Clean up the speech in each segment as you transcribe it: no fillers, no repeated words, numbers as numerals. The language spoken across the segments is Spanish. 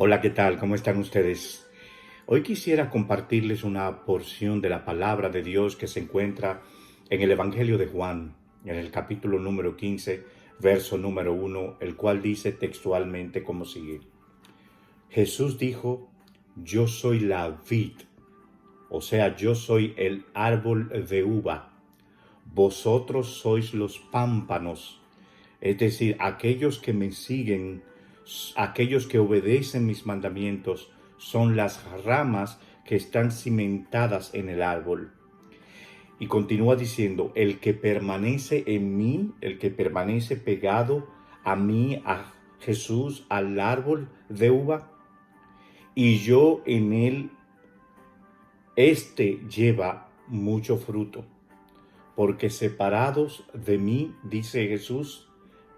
Hola, ¿qué tal? ¿Cómo están ustedes? Hoy quisiera compartirles una porción de la palabra de Dios que se encuentra en el Evangelio de Juan, en el capítulo número 15, verso número 1, el cual dice textualmente como sigue. Jesús dijo, yo soy la vid, o sea, yo soy el árbol de uva. Vosotros sois los pámpanos, es decir, aquellos que me siguen, aquellos que obedecen mis mandamientos, son las ramas que están cimentadas en el árbol. Y continúa diciendo, el que permanece en mí, el que permanece pegado a mí, a Jesús, al árbol de uva, y yo en él, este lleva mucho fruto, porque separados de mí, dice Jesús,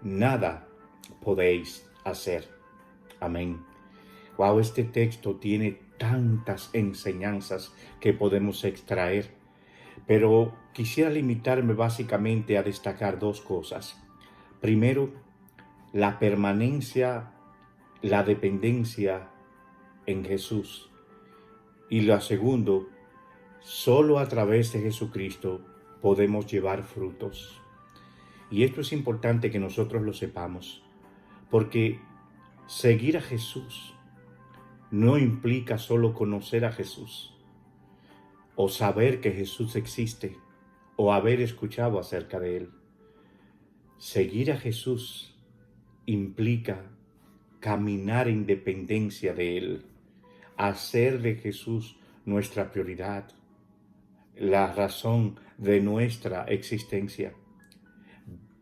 nada podéis hacer. Amén. Wow, este texto tiene tantas enseñanzas que podemos extraer, pero quisiera limitarme básicamente a destacar dos cosas. Primero, la permanencia, la dependencia en Jesús. Y lo segundo, solo a través de Jesucristo podemos llevar frutos. Y esto es importante que nosotros lo sepamos, porque seguir a Jesús no implica solo conocer a Jesús, o saber que Jesús existe, o haber escuchado acerca de Él. Seguir a Jesús implica caminar en dependencia de Él, hacer de Jesús nuestra prioridad, la razón de nuestra existencia.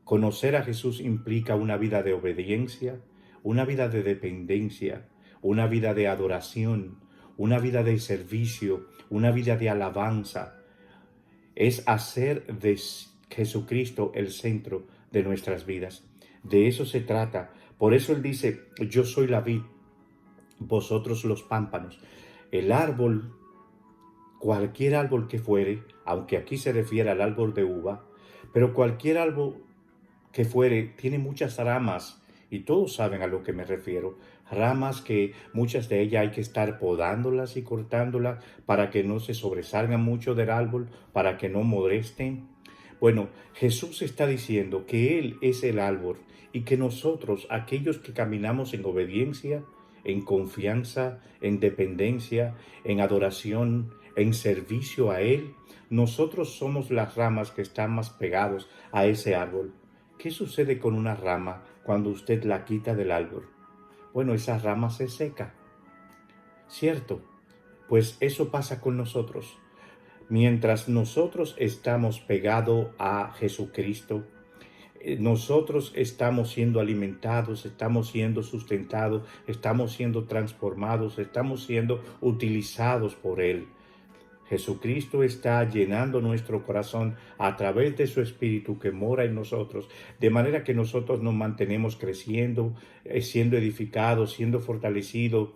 Conocer a Jesús implica una vida de obediencia, una vida de dependencia, una vida de adoración, una vida de servicio, una vida de alabanza. Es hacer de Jesucristo el centro de nuestras vidas. De eso se trata. Por eso Él dice, yo soy la vid, vosotros los pámpanos. El árbol, cualquier árbol que fuere, aunque aquí se refiere al árbol de uva, pero cualquier árbol que fuere, tiene muchas ramas, y todos saben a lo que me refiero, ramas que muchas de ellas hay que estar podándolas y cortándolas para que no se sobresalgan mucho del árbol, para que no molesten. Bueno, Jesús está diciendo que Él es el árbol y que nosotros, aquellos que caminamos en obediencia, en confianza, en dependencia, en adoración, en servicio a Él, nosotros somos las ramas que están más pegados a ese árbol. ¿Qué sucede con una rama cuando usted la quita del árbol? Bueno, esa rama se seca, ¿cierto? Pues eso pasa con nosotros. Mientras nosotros estamos pegados a Jesucristo, nosotros estamos siendo alimentados, estamos siendo sustentados, estamos siendo transformados, estamos siendo utilizados por Él. Jesucristo está llenando nuestro corazón a través de su Espíritu que mora en nosotros, de manera que nosotros nos mantenemos creciendo, siendo edificados, siendo fortalecidos.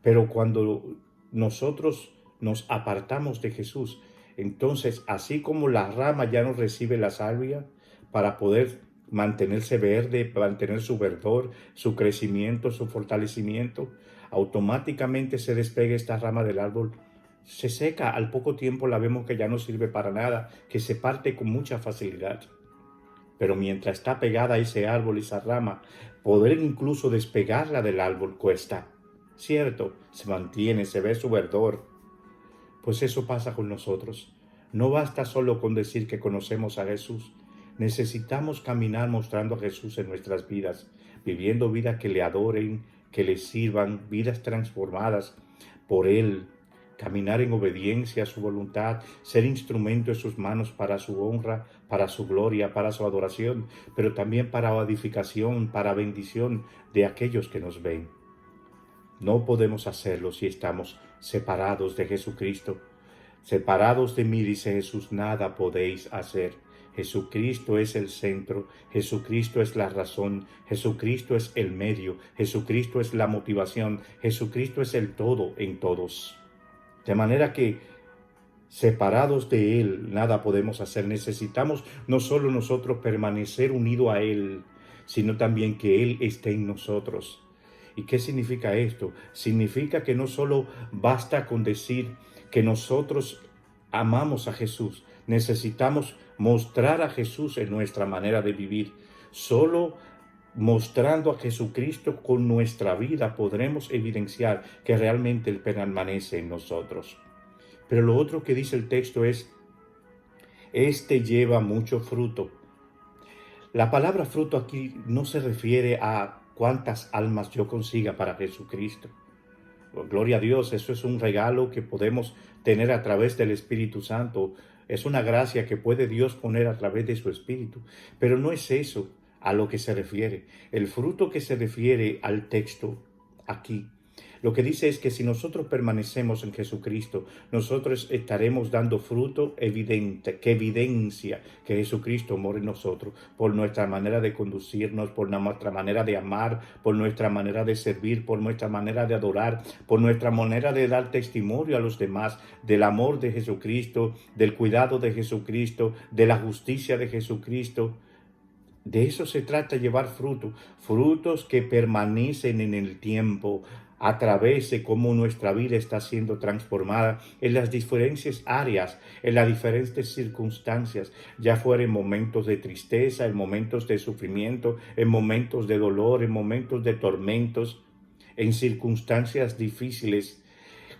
Pero cuando nosotros nos apartamos de Jesús, entonces, así como la rama ya no recibe la savia para poder mantenerse verde, mantener su verdor, su crecimiento, su fortalecimiento, automáticamente se despega esta rama del árbol, se seca, al poco tiempo la vemos que ya no sirve para nada, que se parte con mucha facilidad. Pero mientras está pegada a ese árbol, esa rama, poder incluso despegarla del árbol cuesta. Cierto, se mantiene, se ve su verdor. Pues eso pasa con nosotros. No basta solo con decir que conocemos a Jesús. Necesitamos caminar mostrando a Jesús en nuestras vidas, viviendo vidas que le adoren, que le sirvan, vidas transformadas por Él, caminar en obediencia a su voluntad, ser instrumento en sus manos para su honra, para su gloria, para su adoración, pero también para edificación, para bendición de aquellos que nos ven. No podemos hacerlo si estamos separados de Jesucristo. Separados de mí, dice Jesús, nada podéis hacer. Jesucristo es el centro, Jesucristo es la razón, Jesucristo es el medio, Jesucristo es la motivación, Jesucristo es el todo en todos. De manera que separados de Él nada podemos hacer. Necesitamos no solo nosotros permanecer unidos a Él, sino también que Él esté en nosotros. ¿Y qué significa esto? Significa que no solo basta con decir que nosotros amamos a Jesús, necesitamos mostrar a Jesús en nuestra manera de vivir. Solo mostrando a Jesucristo con nuestra vida podremos evidenciar que realmente Él permanece en nosotros. Pero lo otro que dice el texto es, este lleva mucho fruto. La palabra fruto aquí no se refiere a cuántas almas yo consiga para Jesucristo. Gloria a Dios, eso es un regalo que podemos tener a través del Espíritu Santo. Es una gracia que puede Dios poner a través de su Espíritu. Pero no es eso a lo que se refiere. El fruto que se refiere al texto aquí, lo que dice es que si nosotros permanecemos en Jesucristo, nosotros estaremos dando fruto evidente, que evidencia que Jesucristo mora en nosotros, por nuestra manera de conducirnos, por nuestra manera de amar, por nuestra manera de servir, por nuestra manera de adorar, por nuestra manera de dar testimonio a los demás del amor de Jesucristo, del cuidado de Jesucristo, de la justicia de Jesucristo. De eso se trata, llevar fruto, frutos que permanecen en el tiempo, a través de cómo nuestra vida está siendo transformada en las diferentes áreas, en las diferentes circunstancias, ya fuera en momentos de tristeza, en momentos de sufrimiento, en momentos de dolor, en momentos de tormentos, en circunstancias difíciles.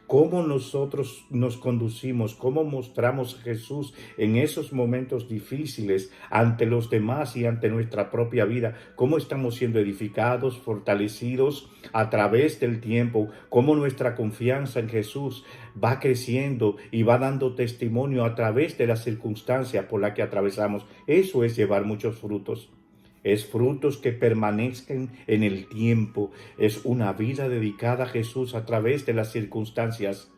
Cómo nosotros nos conducimos, cómo mostramos a Jesús en esos momentos difíciles ante los demás y ante nuestra propia vida, cómo estamos siendo edificados, fortalecidos a través del tiempo, cómo nuestra confianza en Jesús va creciendo y va dando testimonio a través de las circunstancias por las que atravesamos. Eso es llevar muchos frutos. Es frutos que permanezcan en el tiempo. Es una vida dedicada a Jesús a través de las circunstancias.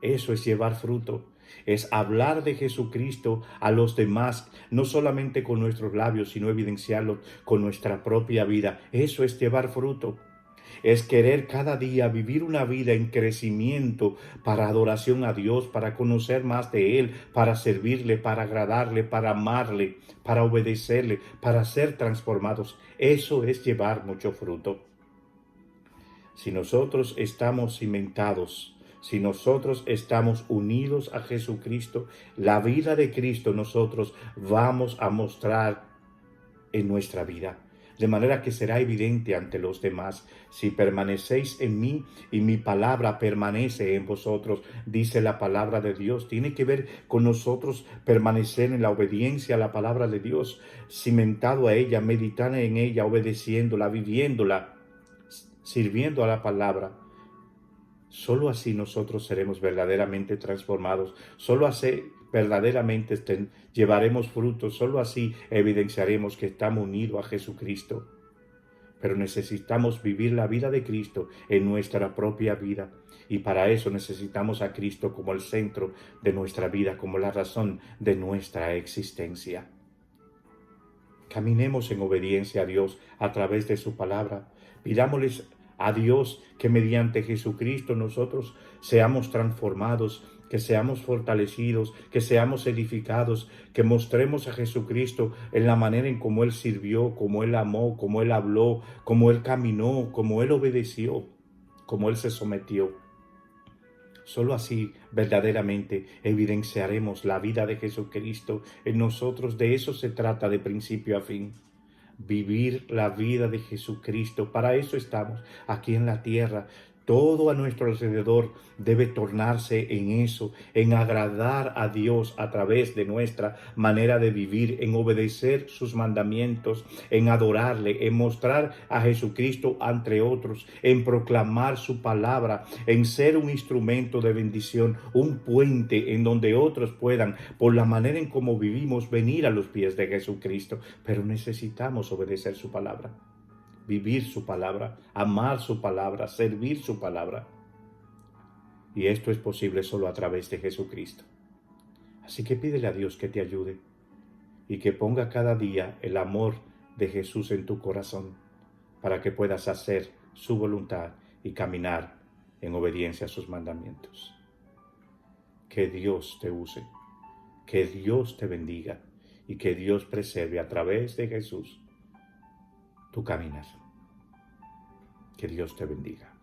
Eso es llevar fruto. Es hablar de Jesucristo a los demás, no solamente con nuestros labios, sino evidenciarlo con nuestra propia vida. Eso es llevar fruto. Es querer cada día vivir una vida en crecimiento para adoración a Dios, para conocer más de Él, para servirle, para agradarle, para amarle, para obedecerle, para ser transformados. Eso es llevar mucho fruto. Si nosotros estamos cimentados, si nosotros estamos unidos a Jesucristo, la vida de Cristo nosotros vamos a mostrar en nuestra vida. De manera que será evidente ante los demás. Si permanecéis en mí y mi palabra permanece en vosotros, dice la palabra de Dios. Tiene que ver con nosotros permanecer en la obediencia a la palabra de Dios, cimentado a ella, meditar en ella, obedeciéndola, viviéndola, sirviendo a la palabra. Solo así nosotros seremos verdaderamente transformados. Solo así verdaderamente llevaremos frutos. Solo así evidenciaremos que estamos unidos a Jesucristo. Pero necesitamos vivir la vida de Cristo en nuestra propia vida. Y para eso necesitamos a Cristo como el centro de nuestra vida, como la razón de nuestra existencia. Caminemos en obediencia a Dios a través de su palabra. Pidámosles a Dios que mediante Jesucristo nosotros seamos transformados, que seamos fortalecidos, que seamos edificados, que mostremos a Jesucristo en la manera en cómo Él sirvió, cómo Él amó, cómo Él habló, cómo Él caminó, cómo Él obedeció, cómo Él se sometió. Solo así verdaderamente evidenciaremos la vida de Jesucristo en nosotros. De eso se trata de principio a fin. Vivir la vida de Jesucristo. Para eso estamos aquí en la tierra. Todo a nuestro alrededor debe tornarse en eso, en agradar a Dios a través de nuestra manera de vivir, en obedecer sus mandamientos, en adorarle, en mostrar a Jesucristo ante otros, en proclamar su palabra, en ser un instrumento de bendición, un puente en donde otros puedan, por la manera en cómo vivimos, venir a los pies de Jesucristo. Pero necesitamos obedecer su palabra. Vivir su palabra, amar su palabra, servir su palabra. Y esto es posible solo a través de Jesucristo. Así que pídele a Dios que te ayude y que ponga cada día el amor de Jesús en tu corazón para que puedas hacer su voluntad y caminar en obediencia a sus mandamientos. Que Dios te use, que Dios te bendiga y que Dios preserve a través de Jesús tu caminar. Que Dios te bendiga.